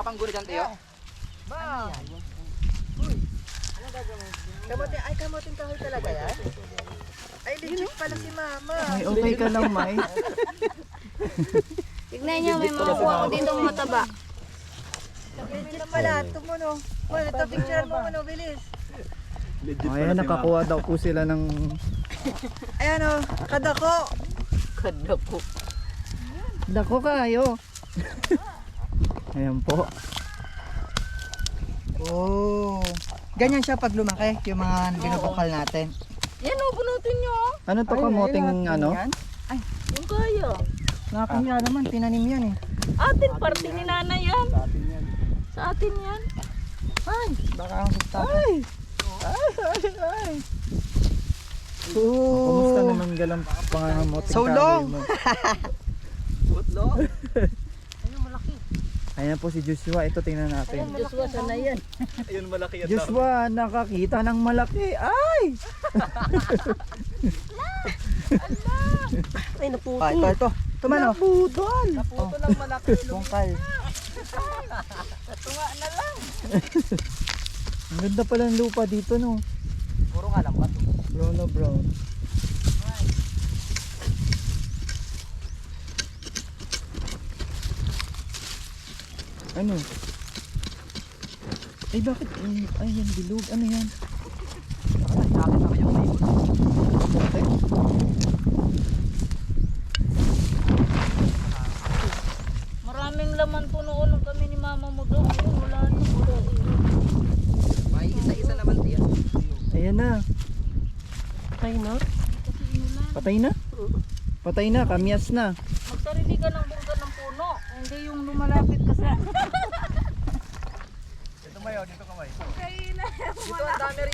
pangguri dyan, Teo. Ba? Uy. Ano gagawin? Kamote, ay kamoting kahoy talaga yan? Ay, legit pala si Mama. Ay, okay ka lang, May. Tignan niyo, may makukuha ko dito mataba. Legit pala. Ito mo no. Well, ito picture mo no, bilis. Ayan, nakakuha daw po sila ng... Ayan o, kadako. Kadako. Dako kayo. Ayan po. Oh. Ganyan siya pag lumaki, yung mga binubukal natin. Yan o, bunutin niyo. Ano to, kamuting ano? Yung kaya. Nakakamiya naman, tinanim yan eh. Atin, parte ni nanay yan. Sa atin yan. Ay, baka ang gusto. Ay. Kumusta naman galang pangangamuting So long. mo? Butlong. Ayan po si Joshua, ito tingnan natin. Joshua, sana yan. Ayun, malaki yan. Joshua, nakakita ng malaki. Ay! Ay, naputo. Ah, ito. Ito man o. Naputol! Naputo lang malaki. Bungkal. Tunga na lang. Ang ganda pala ng lupa dito, no? Puro nga lang bato. Brown na brown. Ano? Ay, bakit? Ay, yan, bilog. Ano yan? Bakit na kayo may Bakit? Maraming laman po noon nung kami ni mama mo doon. Ayun, wala na. May isa-isa naman, Teo. Ayan na. Patay na? Patay na? Patay na, kamyas na. Magsarili ka ng bungka ng puno. Hindi yung lumalapit ka sa... Dito mayo, dito kamay. Kaya na. Dito ang dami rin.